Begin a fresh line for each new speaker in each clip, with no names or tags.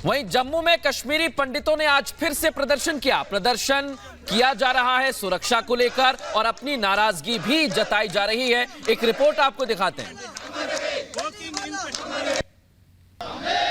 वहीं जम्मू में कश्मीरी पंडितों ने आज फिर से प्रदर्शन किया। प्रदर्शन किया जा रहा है सुरक्षा को लेकर और अपनी नाराजगी भी जताई जा रही है। एक रिपोर्ट आपको दिखाते हैं।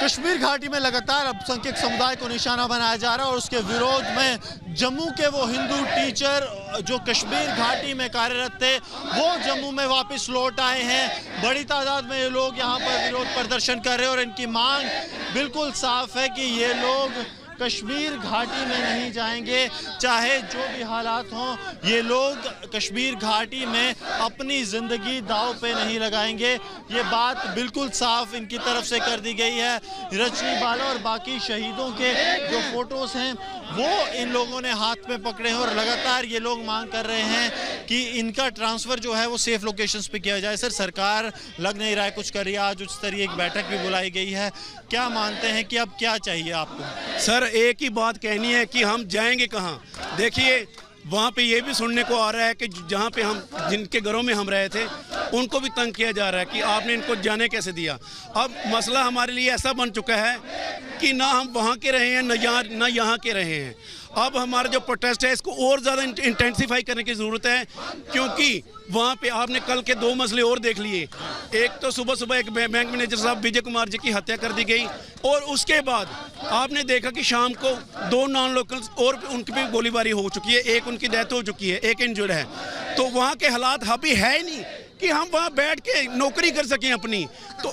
कश्मीर घाटी में लगातार अल्पसंख्यक समुदाय को निशाना बनाया जा रहा है और उसके विरोध में जम्मू के वो हिंदू टीचर जो कश्मीर घाटी में कार्यरत थे वो जम्मू में वापस लौट आए हैं। बड़ी तादाद में ये लोग यहाँ पर विरोध प्रदर्शन कर रहे हैं और इनकी मांग बिल्कुल साफ है कि ये लोग कश्मीर घाटी में नहीं जाएंगे, चाहे जो भी हालात हों। ये लोग कश्मीर घाटी में अपनी ज़िंदगी दांव पे नहीं लगाएंगे। ये बात बिल्कुल साफ इनकी तरफ से कर दी गई है। रजनी बाला और बाकी शहीदों के जो फोटोज़ हैं वो इन लोगों ने हाथ में पकड़े हैं और लगातार ये लोग मांग कर रहे हैं कि इनका ट्रांसफ़र जो है वो सेफ लोकेशंस पे किया जाए। सर, सरकार लग नहीं रहा है कुछ कर रही है। आज उच्च स्तरीय एक बैठक भी बुलाई गई है। क्या मानते हैं कि अब क्या चाहिए आपको?
सर, एक ही बात कहनी है कि हम जाएंगे कहाँ। देखिए, वहाँ पे ये भी सुनने को आ रहा है कि जहाँ पे हम जिनके घरों में हम रहे थे उनको भी तंग किया जा रहा है कि आपने इनको जाने कैसे दिया। अब मसला हमारे लिए ऐसा बन चुका है कि ना हम वहाँ के रहे हैं ना यहाँ के रहे हैं। अब हमारा जो प्रोटेस्ट है इसको और ज़्यादा इंटेंसिफाई करने की ज़रूरत है, क्योंकि वहाँ पे आपने कल के दो मसले और देख लिए। एक तो सुबह सुबह एक बैंक मैनेजर साहब विजय कुमार जी की हत्या कर दी गई और उसके बाद आपने देखा कि शाम को दो नॉन लोकल्स और उनकी भी गोलीबारी हो चुकी है। एक उनकी डेथ हो चुकी है, एक इंजर्ड है। तो वहाँ के हालात अभी है ही नहीं कि हम वहाँ बैठ के नौकरी कर सकें अपनी। तो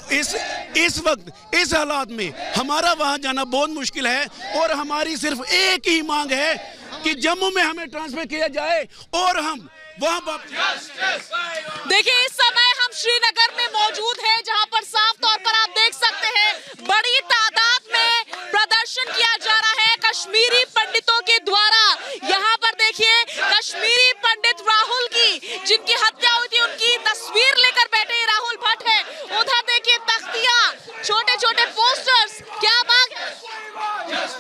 इस वक्त इस हालात में हमारा वहाँ जाना बहुत मुश्किल है और हमारी सिर्फ एक ही मांग है कि जम्मू में हमें ट्रांसफर किया जाए और हम वहाँ
देखिए, इस समय हम श्रीनगर में मौजूद हैं, जहां पर साफ तौर पर आप देख सकते हैं बड़ी तादाद में प्रदर्शन किया जा रहा है कश्मीरी पंडितों के द्वारा। यहाँ पर देखिए, कश्मीरी पंडित राहुल की जिनकी हत्या हुई थी उनकी तस्वीर लेकर बैठे राहुल भट्ट है। उधर देखिए तख्तियां, छोटे छोटे पोस्टर्स। क्या मांग है?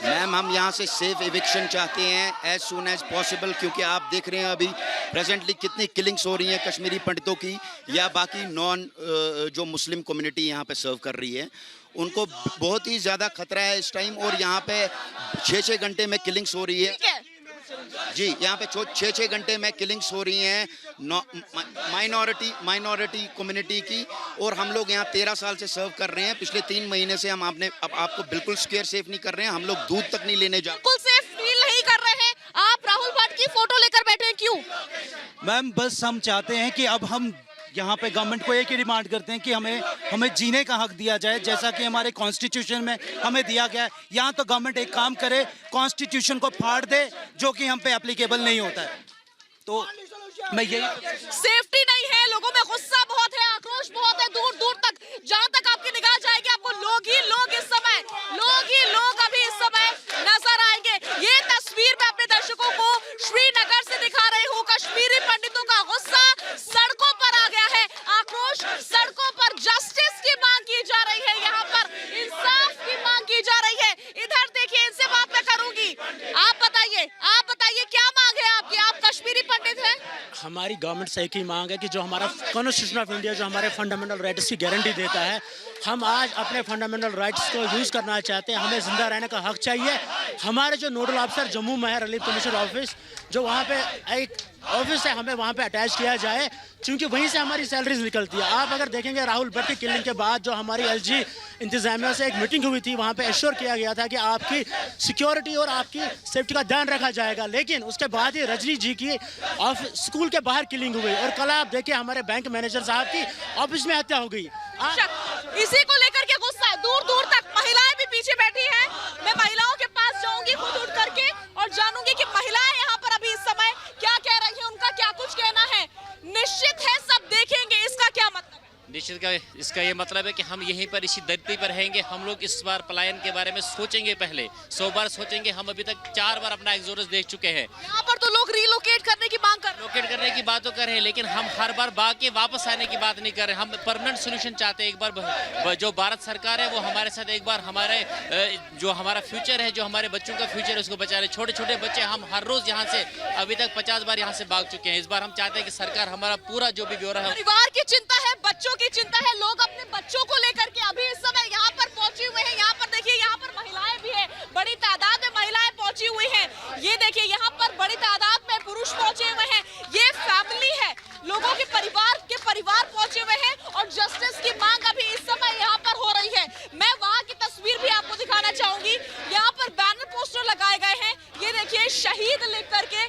मैम, हम यहाँ से सेफ एविक्शन चाहते हैं एज सून एज पॉसिबल, क्योंकि आप देख रहे हैं अभी प्रेजेंटली कितनी किलिंग्स हो रही हैं कश्मीरी पंडितों की या बाकी नॉन जो मुस्लिम कम्युनिटी यहाँ पे सर्व कर रही है, उनको बहुत ही ज़्यादा खतरा है इस टाइम। और यहाँ पे 6-6 घंटे में किलिंग्स हो रही है जी। यहाँ पे 6-6 घंटे में किलिंग्स हो रही हैं माइनॉरिटी कम्युनिटी की। और हम लोग यहाँ 13 साल से सर्व कर रहे हैं। पिछले 3 महीने से हम आपको बिल्कुल स्क्वायर सेफ नहीं कर रहे हैं। हम लोग दूध तक नहीं लेने जा,
बिल्कुल सेफ फील नहीं कर रहे हैं। आप राहुल भट्ट की फोटो लेकर बैठे हैं, क्यों?
मैम, बस हम चाहते हैं कि अब हम यहाँ पे गवर्नमेंट को एक ही डिमांड करते हैं कि हमें जीने का हक दिया जाए, जैसा कि हमारे कॉन्स्टिट्यूशन में हमें दिया गया है। यहाँ तो गवर्नमेंट एक काम करे, कॉन्स्टिट्यूशन को फाड़ दे, जो कि हम पे एप्लीकेबल नहीं होता है। तो मैं यही,
सेफ्टी नहीं है, लोगों में गुस्सा बहुत है, आक्रोश बहुत है। दूर दूर तक, जहां तक आपकी निगाह जाएगी, आपको लोग ही लोग अभी इस समय नजर आएंगे। ये तस्वीर मैं अपने दर्शकों को श्रीनगर से दिखा रही हूँ। कश्मीरी पंडितों का गुस्सा सड़कों पर आ गया है, आक्रोश सड़कों पर। जस्टिस की मांग की जा रही है, यहाँ पर इंसाफ की मांग की जा रही है। इधर देखिए, इनसे बात मैं करूंगी। आप बताइए क्या मांग है आपकी? आप कश्मीरी पंडित हैं।
हमारी गवर्नमेंट से एक ही मांग है कि जो हमारा कॉन्स्टिट्यूशन ऑफ इंडिया जो हमारे फंडामेंटल राइट्स की गारंटी देता है, हम आज अपने फंडामेंटल राइट्स को यूज़ करना चाहते हैं। हमें जिंदा रहने का हक चाहिए। हमारे जो नोडल ऑफिसर जम्मू में है, रिलीफ कमिश्नर ऑफिस, जो वहाँ पे एक ऑफिस है, हमें वहाँ पे अटैच किया जाए, क्योंकि वहीं से हमारी सैलरीज निकलती है। आप अगर देखेंगे, राहुल भट्ट की किलिंग के बाद जो हमारी एलजी इंतजामिया से एक मीटिंग हुई थी, वहाँ पे एश्योर किया गया था कि आपकी सिक्योरिटी और आपकी सेफ्टी का ध्यान रखा जाएगा। लेकिन उसके बाद ही रजनी जी की स्कूल के बाहर किलिंग हुई और कल आप देखिए हमारे बैंक मैनेजर साहब की ऑफिस में हत्या हो गई।
इसी को लेकर के गुस्सा है। दूर दूर तक महिलाएं भी पीछे बैठी हैं। मैं महिलाओं के पास जाऊंगी खुद उठ करके और जानूंगी कि महिलाएं यहाँ पर अभी इस समय क्या कह रही हैं, उनका क्या कुछ कहना है। निश्चित है, सब देखेंगे। इसका क्या मतलब है?
निश्चित का इसका ये मतलब है कि हम यहीं पर इसी धरती पर रहेंगे। हम लोग इस बार पलायन के बारे में सोचेंगे, पहले 100 बार सोचेंगे। हम अभी तक 4 बार अपना एक्सोडस देख चुके हैं।
यहाँ पर तो लोग रिलोकेट करने की मांग कर रहे हैं।
लोकेट करने की बात तो कर रहे हैं, लेकिन हम हर बार भाग के वापस आने की बात नहीं कर रहे। हम परमानेंट सोल्यूशन चाहते हैं। एक बार जो भारत सरकार है वो हमारे साथ एक बार हमारे जो हमारा फ्यूचर है, जो हमारे बच्चों का फ्यूचर है, उसको बचा रहे। छोटे छोटे बच्चे, हम हर रोज यहाँ से अभी तक 50 बार यहाँ से भाग चुके हैं। इस बार हम चाहते हैं कि सरकार हमारा पूरा जो भी ब्यौरा है,
परिवार की चिंता है, बच्चों की चिंता है। लोग अपने बच्चों को लेकर के अभी इस समय यहाँ पर पहुंचे हुए हैं। यहाँ पर देखिए, यहाँ पर महिलाएं भी शहीद लिख करके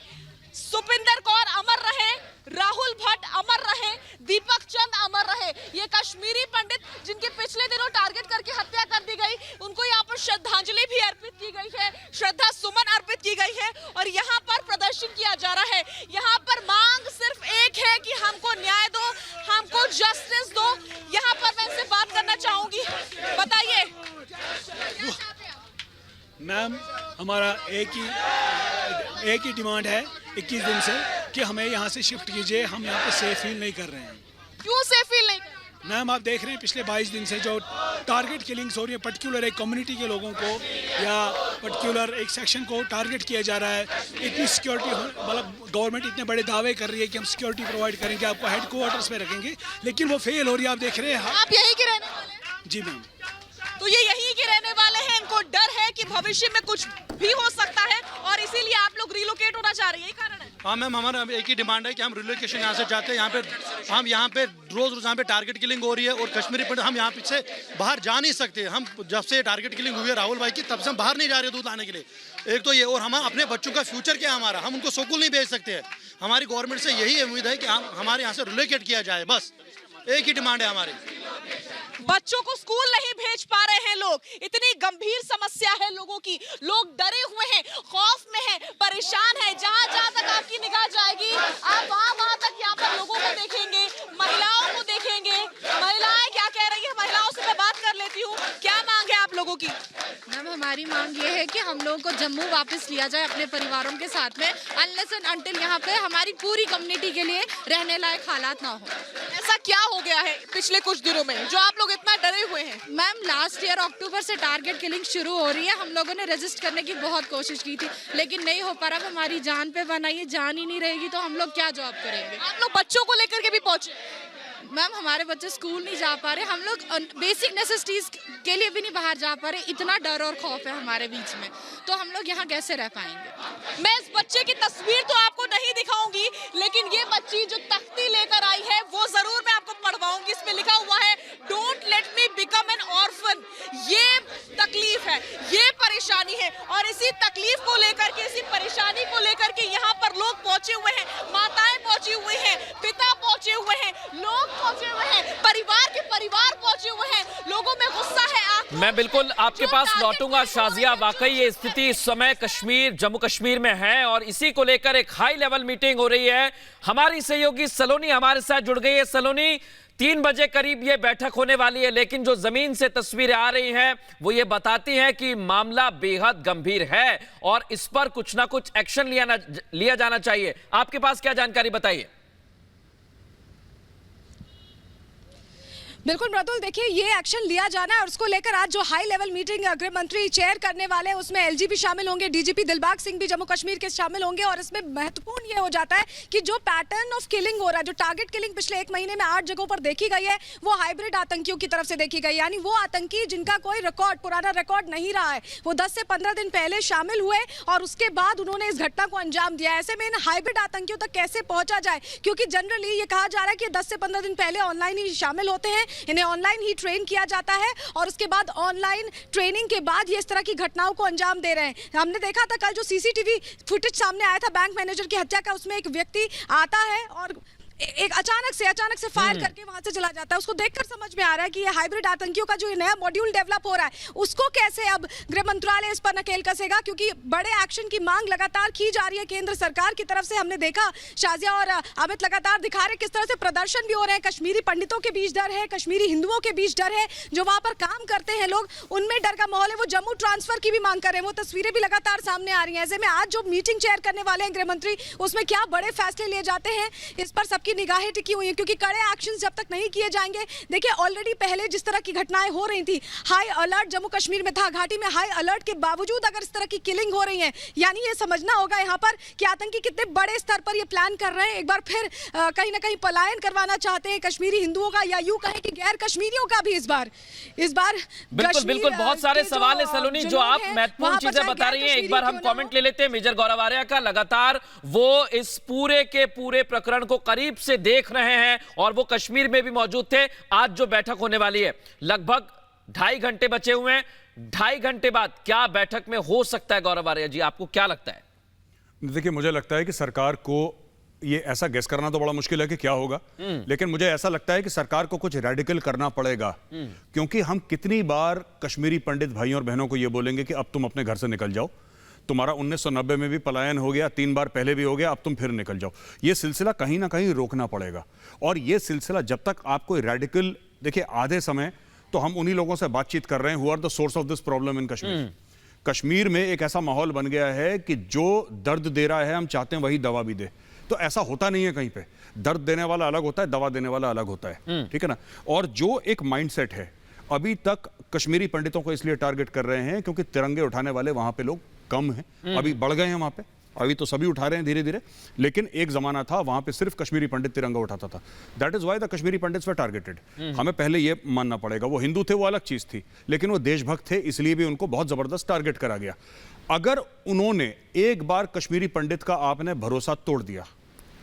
सुपिंदर कौर अमर रहे, राहुल भट्ट अमर रहे, दीपक चंद अमर रहे। ये कश्मीरी पंडित जिनकी पिछले दिनों टारगेट करके हत्या कर दी गई, उनको यहाँ पर श्रद्धांजलि भी अर्पित की गई है, श्रद्धा सुमन अर्पित की गई है और यहाँ पर प्रदर्शन किया जा रहा है। यहाँ पर मांग सिर्फ एक है कि हमको न्याय दो, हमको जस्टिस दो। यहाँ पर मैं इनसे बात करना चाहूंगी, बताइए।
मैम, हमारा एक ही डिमांड है 21 दिन से कि हमें यहाँ से शिफ्ट कीजिए। हम यहाँ पे सेफ फील नहीं कर रहे हैं।
क्यों सेफ फील नहीं?
मैम, आप देख रहे हैं पिछले 22 दिन से जो टारगेट किलिंग्स हो रही है, पर्टिकुलर एक कम्युनिटी के लोगों को या पर्टिकुलर एक सेक्शन को टारगेट किया जा रहा है। इतनी सिक्योरिटी, मतलब गवर्नमेंट इतने बड़े दावे कर रही है कि हम सिक्योरिटी प्रोवाइड करेंगे, आपको हेडक्वार्टर्स पे रखेंगे, लेकिन वो फेल हो रही है। आप देख रहे हैं।
आप यहीं के रहने वाले हैं?
जी मैम।
तो ये यहीं के रहने वाले हैं, इनको डर है कि भविष्य में कुछ भी हो सकता है और इसीलिए आप लोग रिलोकेट होना चाह रहे हैं, यही कारण है?
हाँ मैम, हमारा एक ही डिमांड है कि हम रिलोकेशन यहाँ से चाहते हैं। हम यहाँ पे रोज यहाँ पे टारगेट किलिंग हो रही है और कश्मीरी पंडित हम यहाँ से बाहर जा नहीं सकते। हम जब से टारगेट किलिंग हुई है राहुल भाई की, तब से हम बाहर नहीं जा रहे दूध लाने के लिए। एक तो ये, और हम अपने बच्चों का फ्यूचर क्या है हमारा, हम उनको स्कूल नहीं भेज सकते हैं। हमारी गवर्नमेंट से यही उम्मीद है कि हमारे यहाँ से रिलोकेट किया जाए, बस एक ही डिमांड है हमारी।
बच्चों को स्कूल नहीं भेज पा रहे हैं लोग, इतनी गंभीर समस्या है लोगों की। लोग डरे हुए हैं, खौफ में हैं, परेशान हैं। जहां जहां तक आपकी निगाह जाएगी, आप वहां तक यहाँ पर लोगों को देखेंगे, महिलाओं को देखेंगे। महिलाएं क्या कह रही है, महिलाओं से मैं बात कर लेती हूँ। क्या मांग है आप लोगों की?
मैम, हमारी मांग ये है कि हम लोगों को जम्मू वापस लिया जाए अपने परिवारों के साथ में, अनलेस एंड अनटिल यहाँ पे हमारी पूरी कम्युनिटी के लिए रहने लायक हालात ना हो।
ऐसा क्या हो गया है पिछले कुछ दिनों में जो आप लोग इतना डरे हुए हैं?
मैम, लास्ट ईयर अक्टूबर से टारगेट किलिंग शुरू हो रही है। हम लोगों ने रजिस्ट करने की बहुत कोशिश की थी, लेकिन नहीं हो पा रहा। हमारी जान पे बनाइए, जान ही नहीं रहेगी तो हम लोग क्या जॉब करेंगे?
आप लोग बच्चों को लेकर के भी पहुंचे?
मैम, हमारे बच्चे स्कूल नहीं जा पा रहे, हम लोग बेसिक नेसेसिटीज के लिए भी नहीं बाहर जा पा रहे। इतना डर और खौफ है हमारे बीच में, तो हम लोग यहाँ कैसे रह पाएंगे?
मैं इस बच्चे की तस्वीर तो आपको नहीं दिखाऊंगी, लेकिन ये बच्ची जो तख्ती लेकर आई है वो जरूर मैं आपको पढ़वाऊंगी। इसमें लिखा हुआ है, don't let me become an orphan. ये तकलीफ है, ये परेशानी है और इसी तकलीफ को लेकर के, इसी परेशानी को लेकर के यहाँ पर लोग पहुंचे हुए हैं। माताएं पहुंची हुई हैं, पिता पहुंचे हुए हैं, लोग पहुंचे हुए हैं, परिवार के परिवार पहुंचे हुए हैं। लोगों में गुस्सा है।
मैं बिल्कुल आपके पास लौटूंगा शाजिया। वाकई ये स्थिति इस समय जम्मू कश्मीर में है और इसी को लेकर एक हाई लेवल मीटिंग हो रही है। हमारी सहयोगी सलोनी हमारे साथ जुड़ गई है। सलोनी, 3 बजे करीब ये बैठक होने वाली है, लेकिन जो जमीन से तस्वीरें आ रही हैं वो ये बताती हैं कि मामला बेहद गंभीर है और इस पर कुछ ना कुछ एक्शन लिया जाना चाहिए। आपके पास क्या जानकारी, बताइए।
बिल्कुल मृदुल, देखिए ये एक्शन लिया जाना है और उसको लेकर आज जो हाई लेवल मीटिंग गृह मंत्री चेयर करने वाले हैं उसमें एलजीपी शामिल होंगे, डीजीपी दिलबाग सिंह भी जम्मू कश्मीर के शामिल होंगे। और इसमें महत्वपूर्ण ये हो जाता है कि जो पैटर्न ऑफ किलिंग हो रहा है, जो टारगेट किलिंग पिछले 1 महीने में 8 जगहों पर देखी गई है, वो हाइब्रिड आतंकियों की तरफ से देखी गई। यानी वो आतंकी जिनका कोई पुराना रिकॉर्ड नहीं रहा है, वो 10 से 15 दिन पहले शामिल हुए और उसके बाद उन्होंने इस घटना को अंजाम दिया। ऐसे में इन हाइब्रिड आतंकियों तक कैसे पहुंचा जाए, क्योंकि जनरली ये कहा जा रहा है कि 10 से 15 दिन पहले ऑनलाइन ही शामिल होते हैं, इन्हें ऑनलाइन ही ट्रेन किया जाता है और उसके बाद ऑनलाइन ट्रेनिंग के बाद ये इस तरह की घटनाओं को अंजाम दे रहे हैं। हमने देखा था कल जो सीसीटीवी फुटेज सामने आया था बैंक मैनेजर की हत्या का, उसमें एक व्यक्ति आता है और एक अचानक से फायर करके वहां से चला जाता है। उसको देखकर समझ में आ रहा है कि ये हाइब्रिड आतंकियों का जो नया मॉड्यूल डेवलप हो रहा है उसको कैसे अब गृह मंत्रालय इस पर नकेल कसेगा, क्योंकि बड़े एक्शन की मांग लगातार की जा रही है केंद्र सरकार की तरफ से। हमने देखा शाजिया और अमित लगातार दिखा रहे किस तरह से प्रदर्शन भी हो रहे हैं। कश्मीरी पंडितों के बीच डर है, कश्मीरी हिंदुओं के बीच डर है, जो वहां पर काम करते हैं लोग उनमें डर का माहौल है। वो जम्मू ट्रांसफर की भी मांग कर रहे हैं, वो तस्वीरें भी लगातार सामने आ रही हैं। ऐसे में आज जो मीटिंग चेयर करने वाले हैं गृह मंत्री, उसमें क्या बड़े फैसले लिए जाते हैं इस पर सबकी निगाहें टिकी हुई है, क्योंकि कड़े एक्शन जब तक नहीं किए जाएंगे। देखिए ऑलरेडी पहले जिस तरह की घटनाएं हो रही थी, हाई अलर्ट जम्मू कश्मीर में था, घाटी में हाई अलर्ट के बावजूद अगर इस तरह की किलिंग हो रही है, यानी ये समझना होगा यहाँ पर कि आतंकी कितने बड़े स्तर पर ये प्लान कर रहे हैं। एक बार फिर कहीं ना कहीं पलायन करवाना चाहते हैं कश्मीरी हिंदुओं का, या यूं कहें कि गैर कश्मीरियों का भी। इस बार
बिल्कुल बहुत सारे सवाल है सलोनी, जो आप महत्वपूर्ण चीजें बता रही हैं। एक बार हम कमेंट ले लेते हैं मेजर गौरव आर्या का। लगातार वो इस पूरे के पूरे प्रकरण को करीब से देख रहे हैं और वो कश्मीर में भी मौजूद थे। आज जो बैठक होने वाली है, लगभग 2.5 घंटे बचे हुए हैं। 2.5 घंटे बाद क्या बैठक में हो सकता है गौरव आर्या जी, आपको क्या लगता है?
देखिए, मुझे लगता है कि सरकार को ये ऐसा गेस करना तो बड़ा मुश्किल है कि क्या होगा, लेकिन मुझे ऐसा लगता है कि सरकार को कुछ रेडिकल करना पड़ेगा, क्योंकि हम कितनी बार कश्मीरी पंडित भाइयों और बहनों को ये बोलेंगे कि अब तुम अपने घर से निकल जाओ, तुम्हारा 1990 में भी पलायन हो गया, 3 बार पहले भी हो गया, अब तुम फिर निकल जाओ। ये सिलसिला कहीं ना कहीं रोकना पड़ेगा, और ये सिलसिला जब तक आप कोई रेडिकल, देखिए आधे समय तो हम उन्हीं लोगों से बातचीत कर रहे हैं who are the source of this problem in Kashmir. Kashmir में एक ऐसा माहौल बन गया है कि जो दर्द दे रहा है हम चाहते हैं वही दवा भी दे, तो ऐसा होता नहीं है कहीं पे। दर्द देने वाला अलग होता है, दवा देने वाला अलग होता है, ठीक है ना। और जो एक माइंडसेट है, अभी तक कश्मीरी पंडितों को इसलिए टारगेट कर रहे हैं क्योंकि तिरंगे उठाने वाले वहां पे लोग कम हैं, अभी बढ़ गए हैं वहां पे, अभी तो सभी उठा रहे हैं धीरे धीरे, लेकिन एक जमाना था वहां पे सिर्फ कश्मीरी पंडित तिरंगा उठाता था। That is why the Kashmiri pandits were targeted. हमें पहले ये मानना पड़ेगा, वो हिंदू थे वो अलग चीज थी, लेकिन वो देशभक्त थे, इसलिए भी उनको बहुत जबरदस्त टारगेट करा गया। अगर उन्होंने एक बार कश्मीरी पंडित का आपने भरोसा तोड़ दिया,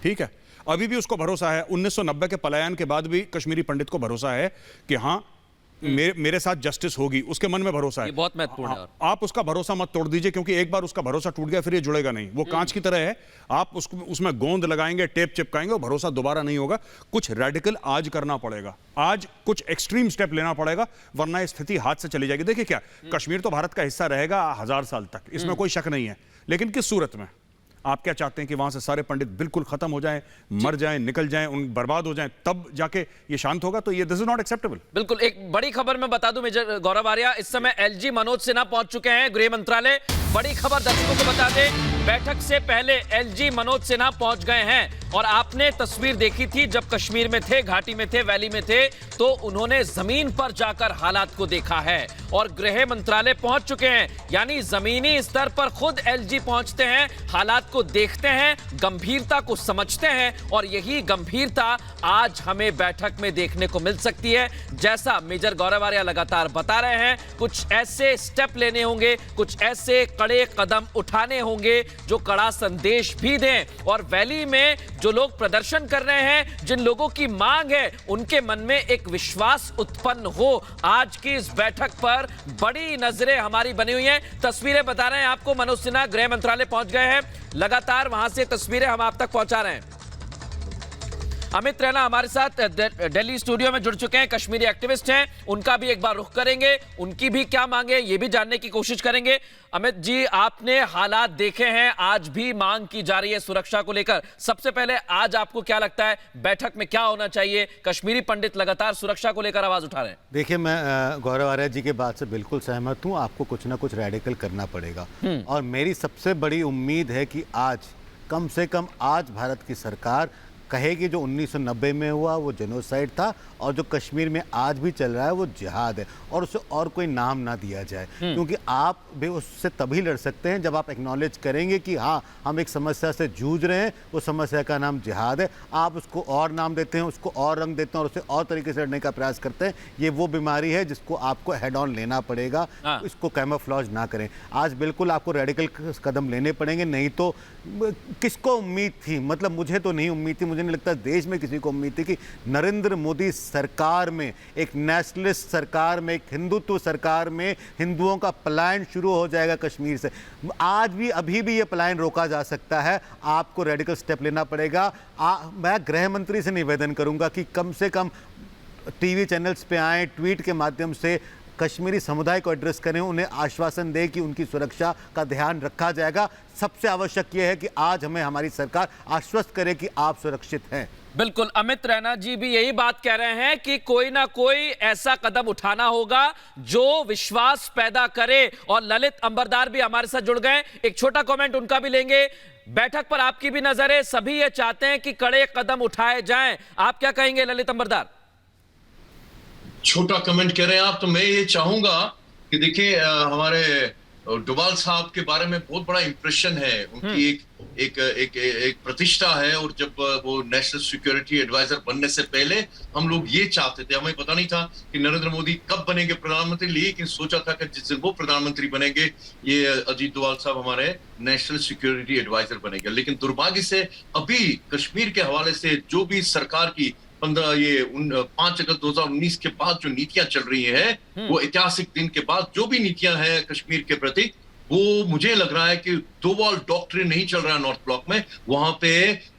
ठीक है, अभी भी उसको भरोसा है, 1990 के पलायन के बाद भी कश्मीरी पंडित को भरोसा है कि हाँ मेरे साथ जस्टिस होगी, उसके मन में भरोसा है।
ये बहुत महत्वपूर्ण है।
आप उसका भरोसा मत तोड़ दीजिए, क्योंकि एक बार उसका भरोसा टूट गया फिर ये जुड़ेगा नहीं, वो कांच की तरह है, आप उसमें गोंद लगाएंगे, टेप चिपकाएंगे, वो भरोसा दोबारा नहीं होगा। कुछ रेडिकल आज करना पड़ेगा, आज कुछ एक्सट्रीम स्टेप लेना पड़ेगा, वरना ये स्थिति हाथ से चली जाएगी। देखिए क्या, कश्मीर तो भारत का हिस्सा रहेगा 1000 साल तक, इसमें कोई शक नहीं है, लेकिन किस सूरत में? आप क्या चाहते हैं कि वहां से सारे पंडित बिल्कुल खत्म हो जाएं, मर जाएं, निकल जाएं, उन बर्बाद हो जाएं, तब जाके ये शांत होगा? तो ये दिस इज नॉट एक्सेप्टेबल।
बिल्कुल। एक बड़ी खबर मैं बता दूं मेजर गौरव आर्या, इस समय एलजी मनोज सिन्हा पहुंच चुके हैं गृह मंत्रालय। बड़ी खबर दर्शकों को बता दें, बैठक से पहले एलजी मनोज सिन्हा पहुंच गए हैं, और आपने तस्वीर देखी थी जब कश्मीर में थे, घाटी में थे, वैली में थे, तो उन्होंने जमीन पर जाकर हालात को देखा है, और गृह मंत्रालय पहुंच चुके हैं, यानी जमीनी स्तर पर खुद एलजी पहुंचते हैं, हालात को देखते हैं, गंभीरता को समझते हैं, और यही गंभीरता आज हमें बैठक में देखने को मिल सकती है। जैसा मेजर गौरव आर्या लगातार बता रहे हैं, कुछ ऐसे स्टेप लेने होंगे, कुछ ऐसे कड़े कदम उठाने होंगे जो कड़ा संदेश भी दें, और वैली में जो लोग प्रदर्शन कर रहे हैं, जिन लोगों की मांग है, उनके मन में एक विश्वास उत्पन्न हो। आज की इस बैठक पर बड़ी नजरें हमारी बनी हुई हैं, तस्वीरें बता रहे हैं आपको, मनोज सिन्हा गृह मंत्रालय पहुंच गए हैं, लगातार वहां से तस्वीरें हम आप तक पहुंचा रहे हैं। अमित रैना हमारे साथ दिल्ली स्टूडियो में जुड़ चुके हैं, कश्मीरी एक्टिविस्ट हैं, उनका भी एक बार रुख करेंगे, उनकी भी क्या मांगे ये भी जानने की कोशिश करेंगे। अमित जी, आपने हालात देखे हैं, आज भी मांग की जा रही है सुरक्षा को लेकर, सबसे पहले आज आपको क्या लगता है बैठक में क्या होना चाहिए? कश्मीरी पंडित लगातार सुरक्षा को लेकर आवाज उठा रहे हैं।
देखिए, मैं गौरव आर्या जी के बात से बिल्कुल सहमत हूँ, आपको कुछ ना कुछ रेडिकल करना पड़ेगा, और मेरी सबसे बड़ी उम्मीद है कि आज कम से कम आज भारत की सरकार कहेगी जो 1990 में हुआ वो जेनोसाइड था, और जो कश्मीर में आज भी चल रहा है वो जिहाद है, और उसे और कोई नाम ना दिया जाए, क्योंकि आप भी उससे तभी लड़ सकते हैं जब आप एक्नॉलेज करेंगे कि हाँ हम एक समस्या से जूझ रहे हैं, वो समस्या का नाम जिहाद है। आप उसको और नाम देते हैं, उसको और रंग देते हैं, और उसे और तरीके से लड़ने का प्रयास करते हैं। ये वो बीमारी है जिसको आपको हेड ऑन लेना पड़ेगा, इसको कैमोफ्लेज ना करें। आज बिल्कुल आपको रेडिकल कदम लेने पड़ेंगे, नहीं तो किसको उम्मीद थी, मतलब मुझे तो नहीं उम्मीद थी, मुझे नहीं लगता देश में किसी को उम्मीद थी कि नरेंद्र मोदी सरकार में, एक नेशनलिस्ट सरकार में, एक हिंदुत्व सरकार में हिंदुओं का पलायन शुरू हो जाएगा कश्मीर से। आज भी अभी भी ये पलायन रोका जा सकता है, आपको रेडिकल स्टेप लेना पड़ेगा। मैं गृह मंत्री से निवेदन करूंगा कि कम से कम टीवी चैनल्स पे आए, ट्वीट के माध्यम से कश्मीरी समुदाय को एड्रेस करें, उन्हें आश्वासन दें कि उनकी सुरक्षा का ध्यान रखा जाएगा। सबसे आवश्यक यह है कि आज हमें हमारी सरकार आश्वस्त करे कि आप सुरक्षित हैं।
बिल्कुल, अमित रैना जी भी यही बात कह रहे हैं कि कोई ना कोई ऐसा कदम उठाना होगा जो विश्वास पैदा करे, और ललित अंबरदार भी हमारे साथ जुड़ गए, एक छोटा कमेंट उनका भी लेंगे। बैठक पर आपकी भी नजर है, सभी ये चाहते हैं कि कड़े कदम उठाए जाएं, आप क्या कहेंगे ललित अंबरदार?
छोटा कमेंट कह रहे हैं आप, तो मैं ये चाहूंगा कि देखिए हमारे डोभाल साहब के बारे में बहुत बड़ा इंप्रेशन है, उनकी एक प्रतिष्ठा है, और जब वो नेशनल सिक्योरिटी एडवाइजर बनने से पहले हम लोग ये चाहते थे, हमें पता नहीं था कि नरेंद्र मोदी कब बनेंगे प्रधानमंत्री, लेकिन सोचा था कि जिस दिन वो प्रधानमंत्री बनेंगे ये अजीत डोभाल साहब हमारे नेशनल सिक्योरिटी एडवाइजर बनेंगे। लेकिन दुर्भाग्य से अभी कश्मीर के हवाले से जो भी सरकार की 5 अगस्त 2019 के बाद जो नीतियां चल रही हैं, वो ऐतिहासिक दिन के बाद जो भी नीतियां हैं कश्मीर के प्रति, वो मुझे लग रहा है कि दो वॉल डॉक्ट्रिन नहीं चल रहा है नॉर्थ ब्लॉक में। वहां पे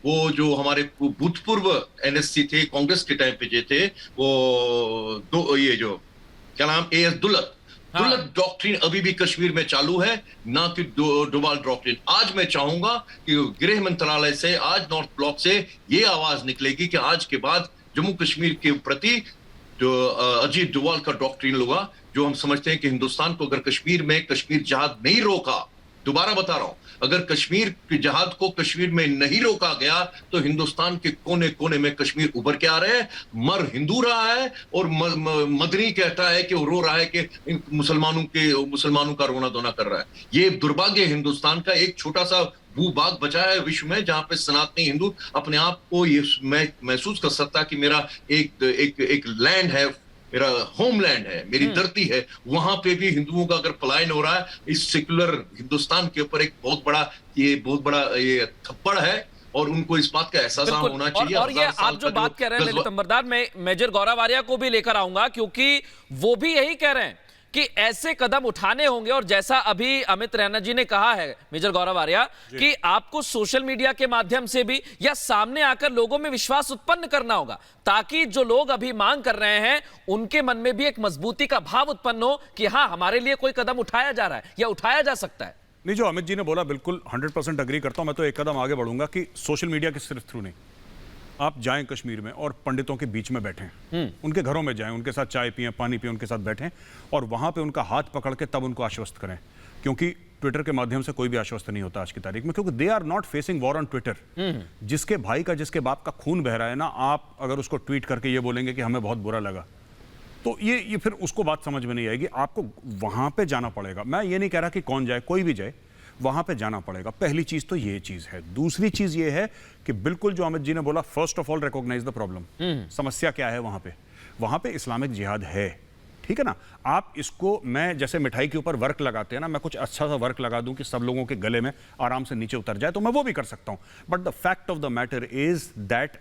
वो जो हमारे भूतपूर्व एनएससी थे, कांग्रेस के टाइम पे जो थे, वो ये जो क्या नाम, एएस दुल्लत डॉक्ट्रिन अभी भी कश्मीर में चालू है, ना कि डोभाल डॉक्ट्रिन। आज मैं चाहूंगा कि गृह मंत्रालय से, आज नॉर्थ ब्लॉक से ये आवाज निकलेगी कि आज के बाद जम्मू कश्मीर के प्रति जो अजीत डोभाल का डॉक्ट्रिन होगा, जो हम समझते हैं कि हिंदुस्तान को अगर कश्मीर में कश्मीर जहाद नहीं रोका, दोबारा बता रहा हूं, अगर कश्मीर के जहाद को कश्मीर में नहीं रोका गया तो हिंदुस्तान के कोने कोने में कश्मीर उभर के आ रहे हैं। मर हिंदू रहा है और मदनी कहता है कि वो रो रहा है कि इन मुसलमानों का रोना धोना कर रहा है। ये दुर्भाग्य हिंदुस्तान का। एक छोटा सा भूभाग बचा है विश्व में जहां पे सनातनी हिंदू अपने आप को ये महसूस कर सकता है कि मेरा एक लैंड है, मेरा होमलैंड है, मेरी धरती है। वहां पे भी हिंदुओं का अगर पलायन हो रहा है, इस सेक्युलर हिंदुस्तान के ऊपर एक बहुत बड़ा ये थप्पड़ है और उनको इस बात का एहसास होना चाहिए।
और ये आप जो बात कह रहे हैं ललित अंबरदार, मैं मेजर गौरव आर्या को भी लेकर आऊंगा, क्योंकि वो भी यही कह रहे हैं कि ऐसे कदम उठाने होंगे। और जैसा अभी अमित रैना जी ने कहा है मेजर गौरव आर्या, कि आपको सोशल मीडिया के माध्यम से भी या सामने आकर लोगों में विश्वास उत्पन्न करना होगा, ताकि जो लोग अभी मांग कर रहे हैं उनके मन में भी एक मजबूती का भाव उत्पन्न हो कि हाँ, हमारे लिए कोई कदम उठाया जा रहा है या उठाया जा सकता है।
नहीं, जो अमित जी ने बोला बिल्कुल 100% अग्री करता हूं। मैं तो एक कदम आगे बढ़ूंगा कि सोशल मीडिया के सिर्फ थ्रू नहीं, आप जाएं कश्मीर में और पंडितों के बीच में बैठें, उनके घरों में जाएं, उनके साथ चाय पिएं, पानी पिएं, उनके साथ बैठें और वहां पे उनका हाथ पकड़ के तब उनको आश्वस्त करें। क्योंकि ट्विटर के माध्यम से कोई भी आश्वस्त नहीं होता आज की तारीख में, क्योंकि they are not facing war on Twitter. जिसके भाई का, जिसके बाप का खून बह रहा है ना, आप अगर उसको ट्वीट करके ये बोलेंगे कि हमें बहुत बुरा लगा, तो ये फिर उसको बात समझ में नहीं आएगी। आपको वहां पे जाना पड़ेगा। मैं ये नहीं कह रहा कि कौन जाए, कोई भी जाए, वहां पे जाना पड़ेगा। पहली चीज तो ये चीज है। दूसरी चीज ये है कि बिल्कुल जो अमित जी ने बोला, first of all recognise the problem. समस्या क्या है वहां पे इस्लामिक जिहाद है, ठीक है ना। आप इसको, मैं जैसे मिठाई के ऊपर वर्क लगाते हैं ना, मैं कुछ अच्छा सा वर्क लगा दूं कि सब लोगों के गले में आराम से नीचे उतर जाए, तो मैं वो भी कर सकता हूं। But the fact of the matter is that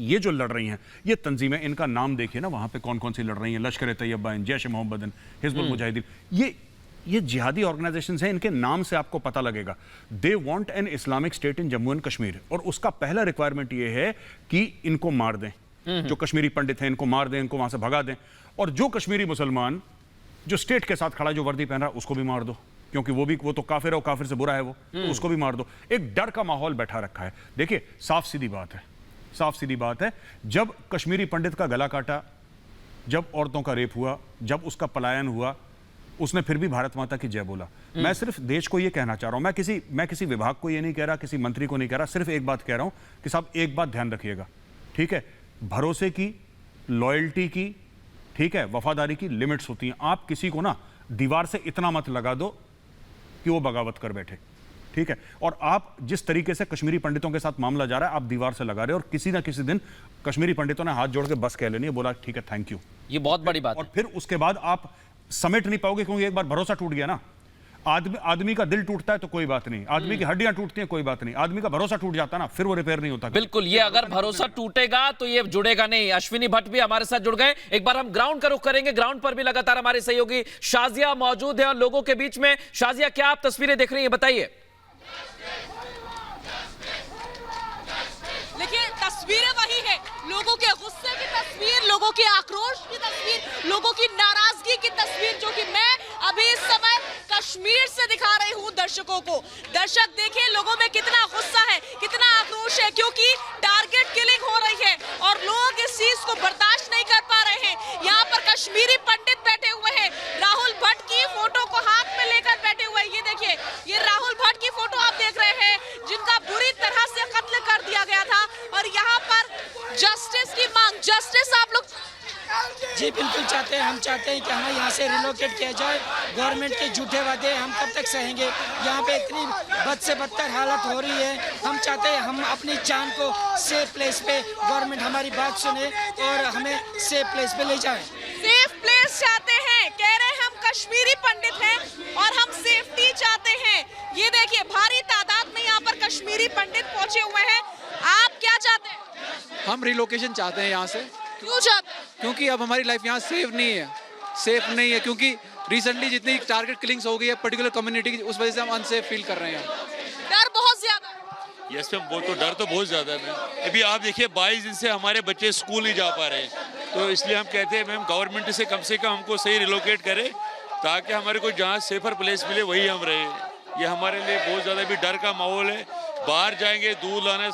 ये जो लड़ रही हैं ये तंजीमें, इनका नाम देखिए ना, वहां पे कौन कौन सी लड़ रही हैं। लश्कर तैयबा, जैश मोहम्मदन, हिजबुल मुजाहिदीन, ये जिहादी ऑर्गेनाइजेशंस हैं। इनके नाम से आपको पता लगेगा। They want an Islamic state in Jammu and Kashmir, और उसका पहला रिक्वायरमेंट ये है कि इनको मार दें। जो कश्मीरी पंडित हैं इनको मार दें, इनको वहां से भगा दें। और जो कश्मीरी मुसलमान जो स्टेट के साथ खड़ा, जो वर्दी पहन रहा है, उसको भी मार दो, क्योंकि वो तो काफिर है, वो काफिर से बुरा है वो, तो उसको भी मार दो। एक डर का माहौल बैठा रखा है। देखिए, साफ सीधी बात है, जब कश्मीरी पंडित का गला काटा, जब औरतों का रेप हुआ, जब उसका पलायन हुआ, उसने फिर भी भारत माता की जय बोला। मैं सिर्फ देश को ये कहना चाह रहा हूं, मैं किसी विभाग को ये नहीं कह रहा, किसी मंत्री को नहीं कह रहा, सिर्फ एक बात कह रहा हूं कि साहब एक बात ध्यान रखिएगा, ठीक है। भरोसे की, लॉयल्टी की, ठीक है, वफादारी की लिमिट्स होती हैं। आप किसी को ना दीवार से इतना मत लगा दो कि वो बगावत कर बैठे, ठीक है। और आप जिस तरीके से कश्मीरी पंडितों के साथ मामला जा रहा है, आप दीवार से लगा रहे हो, और किसी ना किसी दिन कश्मीरी पंडितों ने हाथ जोड़ के बस कह लेनी है, बोला ठीक है, थैंक यू।
ये बहुत बड़ी बात
और फिर उसके बाद आप समेट नहीं पाओगे, क्योंकि एक बार भरोसा टूट गया ना। आदमी का दिल टूटता है तो कोई बात नहीं, आदमी की हड्डियां टूटती हैं कोई बात नहीं, आदमी का भरोसा टूट जाता है ना, फिर वो रिपेयर नहीं होता।
बिल्कुल, ये अगर भरोसा टूटेगा तो ये जुड़ेगा नहीं। अश्विनी भट्ट भी हमारे साथ जुड़ गए। एक बार हम ग्राउंड का रुख करेंगे। ग्राउंड पर भी लगातार हमारे सहयोगी शाजिया मौजूद है और लोगों के बीच में। शाजिया, क्या आप तस्वीरें देख रही हैं, बताइए।
देखिए, तस्वीरें वही है, लोगों के गुस्से की तस्वीर, लोगों के आक्रोश की तस्वीर, लोगों की नाराजगी की तस्वीर, जो कि मैं अभी इस समय कश्मीर से दिखा रही हूं दर्शकों को। दर्शक देखिए, लोगों में कितना गुस्सा है, कितना आक्रोश है, क्योंकि टारगेट किलिंग हो रही है और लोग इस चीज को बर्दाश्त नहीं कर पा रहे हैं। यहाँ पर कश्मीरी पंडित बैठे हुए हैं, राहुल भट्ट की फोटो को हाथ में लेकर बैठे हुए हैं। ये देखिए, ये राहुल भट्ट की फोटो आप देख रहे हैं, जिनका बुरी तरह से कत्ल कर दिया गया था। और यहाँ पर जस्टिस की मांग, जस्टिस आप लोग
जी बिल्कुल चाहते हैं। हम चाहते हैं कि हमें यहाँ से रिलोकेट किया जाए। गवर्नमेंट के झूठे वादे हम कब तक सहेंगे? यहाँ पे इतनी बद से बदतर हालत हो रही है। हम चाहते हैं हम अपनी जान को सेफ प्लेस पे, गवर्नमेंट हमारी बात सुने और हमें सेफ प्लेस पे ले जाए।
सेफ प्लेस चाहते हैं, कह रहे हैं हम कश्मीरी पंडित हैं और हम सेफ्टी चाहते हैं। ये देखिए, भारी तादाद में यहाँ पर कश्मीरी पंडित पहुंचे हुए हैं। आप क्या चाहते हैं?
हम रिलोकेशन चाहते हैं यहाँ से।
क्यों चाहते हैं?
क्योंकि अब हमारी लाइफ यहाँ सेफ नहीं है, क्योंकि रिसेंटली जितनी टारगेट किलिंग्स हो गई है पर्टिकुलर कम्युनिटी की, उस वजह से हम अनसेफ फील कर रहे हैं।
डर बहुत ज्यादा है।
यस मैम, वो तो डर तो बहुत ज़्यादा है मैम। अभी आप देखिए 22 दिन से हमारे बच्चे स्कूल नहीं जा पा रहे हैं, तो इसलिए हम कहते हैं मैम गवर्नमेंट से कम हमको सही रिलोकेट करे ताकि हमारे को जहाँ सेफर प्लेस मिले वही हम रहे। ये हमारे लिए बहुत ज़्यादा भी डर का माहौल है। बाहर जाएंगे दूध लाने